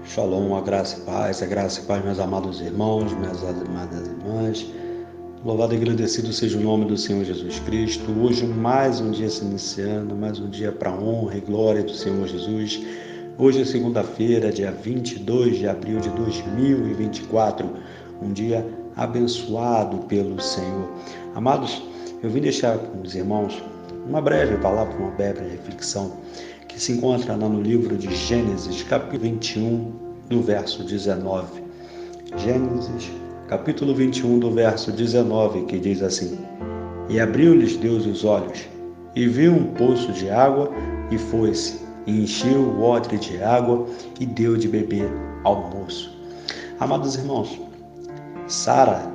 Shalom, a graça e paz, meus amados irmãos, minhas amadas irmãs. Louvado e agradecido seja o nome do Senhor Jesus Cristo. Hoje mais um dia se iniciando, mais um dia para a honra e glória do Senhor Jesus. Hoje é segunda-feira, dia 22 de abril de 2024, um dia abençoado pelo Senhor. Amados, eu vim deixar com os irmãos uma breve palavra, uma breve reflexão que se encontra lá no livro de Gênesis, capítulo 21, do verso 19. Gênesis, capítulo 21, do verso 19, que diz assim: E abriu-lhes Deus os olhos, e viu um poço de água, e foi-se, e encheu o odre de água, e deu de beber ao moço. Amados irmãos, Sara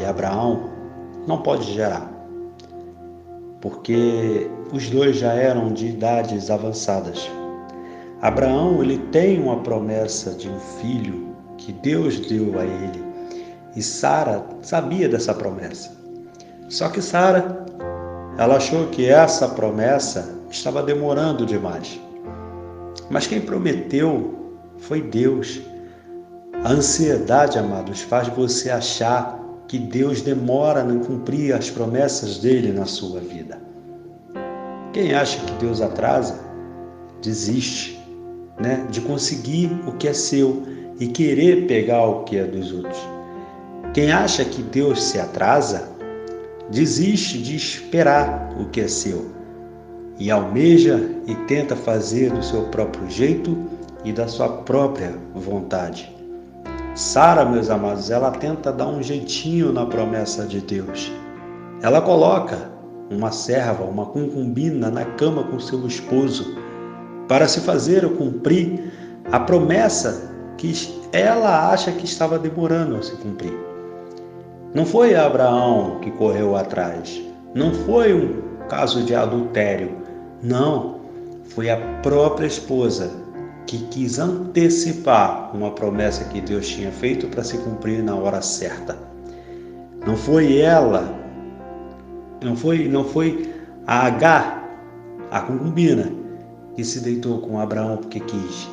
e Abraão não podem gerar, porque os dois já eram de idades avançadas. Abraão, ele tem uma promessa de um filho que Deus deu a ele, e Sara sabia dessa promessa. Só que Sara, ela achou que essa promessa estava demorando demais. Mas quem prometeu foi Deus. A ansiedade, amados, faz você achar que Deus demora em cumprir as promessas dele na sua vida. Quem acha que Deus atrasa, desiste, de conseguir o que é seu e querer pegar o que é dos outros. Quem acha que Deus se atrasa, desiste de esperar o que é seu e almeja e tenta fazer do seu próprio jeito e da sua própria vontade. Sara, meus amados, ela tenta dar um jeitinho na promessa de Deus. Ela coloca uma serva, uma concubina na cama com seu esposo para se fazer cumprir a promessa que ela acha que estava demorando a se cumprir. Não foi Abraão que correu atrás, não foi um caso de adultério, não, foi a própria esposa que quis antecipar uma promessa que Deus tinha feito para se cumprir na hora certa. Não foi ela, não foi a Agar, a concubina, que se deitou com Abraão porque quis.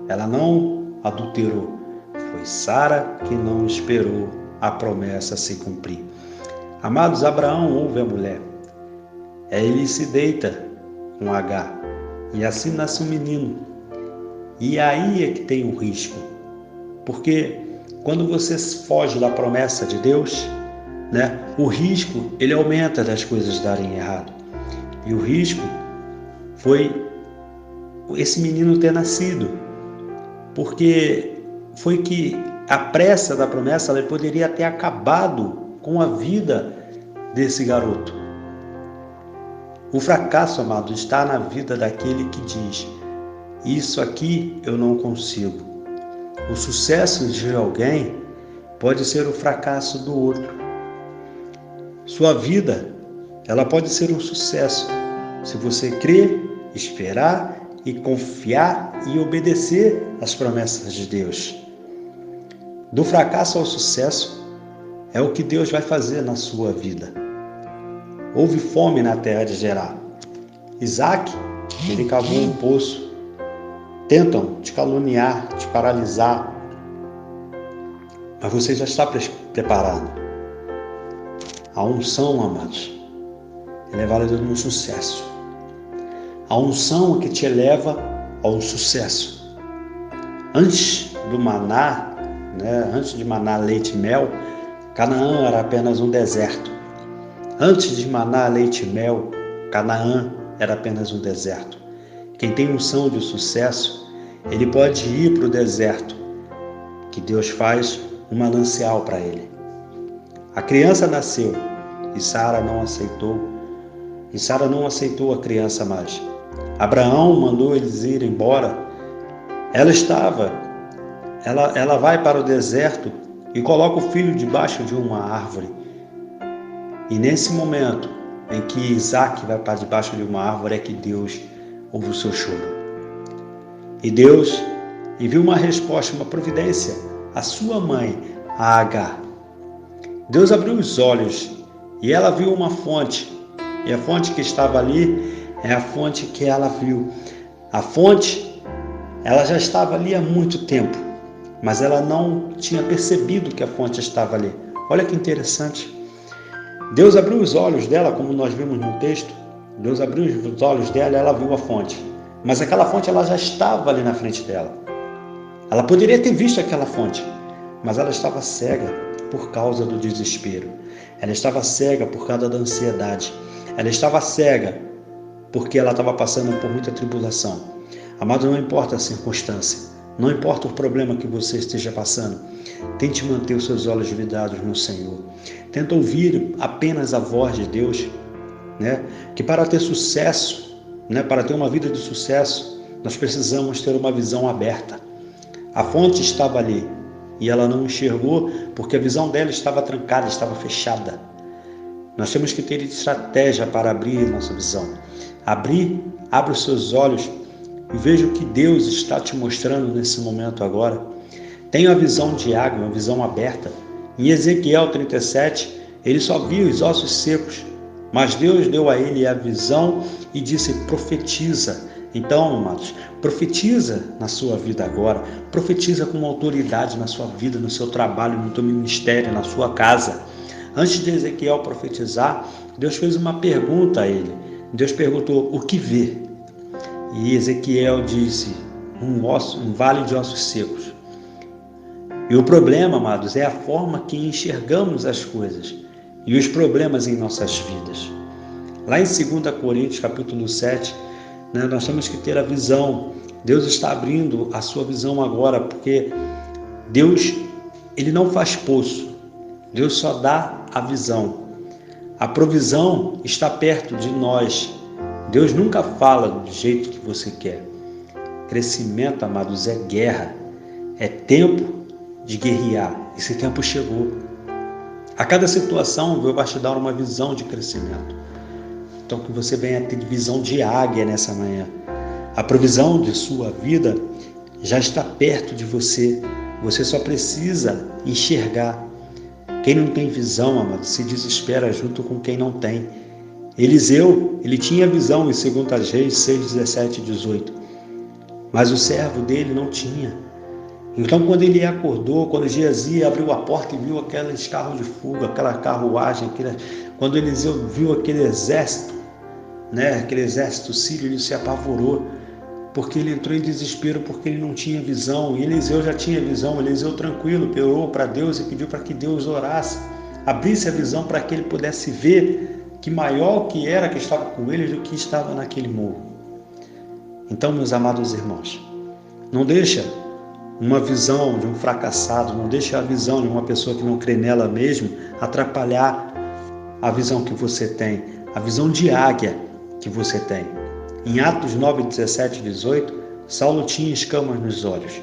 Ela não adulterou. Foi Sara que não esperou a promessa se cumprir. Amados, Abraão ouve a mulher. Ele se deita com Agar e assim nasce um menino. E aí é que tem o risco, porque quando você foge da promessa de Deus, o risco ele aumenta das coisas darem errado. E o risco foi esse menino ter nascido, porque foi que a pressa da promessa ela poderia ter acabado com a vida desse garoto. O fracasso, amado, está na vida daquele que diz: isso aqui eu não consigo. O sucesso de alguém pode ser o fracasso do outro. Sua vida, ela pode ser um sucesso se você crer, esperar e confiar e obedecer às promessas de Deus. Do fracasso ao sucesso é o que Deus vai fazer na sua vida. Houve fome na terra de Gerar. Isaac, ele cavou um poço. Tentam te caluniar, te paralisar, mas você já está preparado. A unção, amados, leva-la no sucesso. A unção que te eleva ao sucesso. Antes do maná, antes de maná leite e mel, Canaã era apenas um deserto. Antes de maná leite e mel, Canaã era apenas um deserto. Quem tem unção de sucesso, ele pode ir para o deserto, que Deus faz um manancial para ele. A criança nasceu e Sara não aceitou. E Sara não aceitou a criança mais. Abraão mandou eles ir embora. Ela vai para o deserto e coloca o filho debaixo de uma árvore. E nesse momento em que Isaac vai para debaixo de uma árvore é que Deus ouve o seu choro. E Deus enviou uma resposta, uma providência à sua mãe, a Agar. Deus abriu os olhos e ela viu uma fonte. E a fonte que estava ali é a fonte que ela viu. A fonte Ela já estava ali há muito tempo, mas ela não tinha percebido que a fonte estava ali. Olha que interessante. Deus abriu os olhos dela, como nós vimos no texto. Deus abriu os olhos dela e ela viu a fonte. Mas aquela fonte ela já estava ali na frente dela. Ela poderia ter visto aquela fonte, mas ela estava cega por causa do desespero. Ela estava cega por causa da ansiedade. Ela estava cega porque ela estava passando por muita tribulação. Amado, não importa a circunstância, não importa o problema que você esteja passando, tente manter os seus olhos vidrados no Senhor. Tenta ouvir apenas a voz de Deus, que para ter sucesso, para ter uma vida de sucesso, nós precisamos ter uma visão aberta. A fonte estava ali e ela não enxergou porque a visão dela estava trancada, estava fechada. Nós temos que ter estratégia para abrir nossa visão. Abre os seus olhos e veja o que Deus está te mostrando nesse momento agora. Tenha a visão de água, uma visão aberta. Em Ezequiel 37, ele só viu os ossos secos, mas Deus deu a ele a visão e disse: profetiza. Então, amados, profetiza na sua vida agora, profetiza com autoridade na sua vida, no seu trabalho, no seu ministério, na sua casa. Antes de Ezequiel profetizar, Deus fez uma pergunta a ele. Deus perguntou: o que vê? E Ezequiel disse: um vale de ossos secos. E o problema, amados, é a forma que enxergamos as coisas e os problemas em nossas vidas. Lá em 2 Coríntios, capítulo 7, nós temos que ter a visão. Deus está abrindo a sua visão agora, porque Deus, ele não faz poço. Deus só dá a visão. A provisão está perto de nós. Deus nunca fala do jeito que você quer. Crescimento, amados, é guerra. É tempo de guerrear. Esse tempo chegou. A cada situação, Deus vai te dar uma visão de crescimento. Então, que você venha ter visão de águia nessa manhã. A provisão de sua vida já está perto de você. Você só precisa enxergar. Quem não tem visão, amado, se desespera junto com quem não tem. Eliseu, ele tinha visão em 2 Reis 6, 17 e 18. Mas o servo dele não tinha. Então, quando ele acordou, quando Geazi abriu a porta e viu aqueles carros de fogo, aquela carruagem, quando Eliseu viu aquele exército, aquele exército sírio, ele se apavorou, porque ele entrou em desespero, porque ele não tinha visão. E Eliseu já tinha visão. Eliseu, tranquilo, orou para Deus e pediu para que Deus orasse, abrisse a visão para que ele pudesse ver que maior que era que estava com ele do que estava naquele morro. Então, meus amados irmãos, não deixa uma visão de um fracassado, não deixa a visão de uma pessoa que não crê nela mesmo atrapalhar a visão que você tem, a visão de águia que você tem. Em Atos 9, 17 e 18, Saulo tinha escamas nos olhos.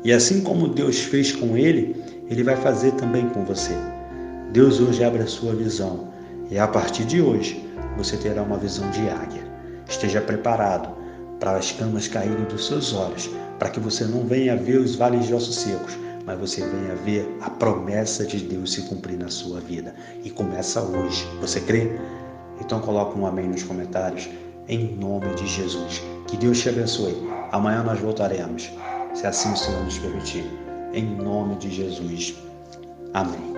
E assim como Deus fez com ele, ele vai fazer também com você. Deus hoje abre a sua visão. E a partir de hoje, você terá uma visão de águia. Esteja preparado para as escamas caírem dos seus olhos, para que você não venha ver os vales de ossos secos, mas você venha ver a promessa de Deus se cumprir na sua vida. E começa hoje. Você crê? Então coloca um amém nos comentários, em nome de Jesus. Que Deus te abençoe. Amanhã nós voltaremos, se assim o Senhor nos permitir. Em nome de Jesus. Amém.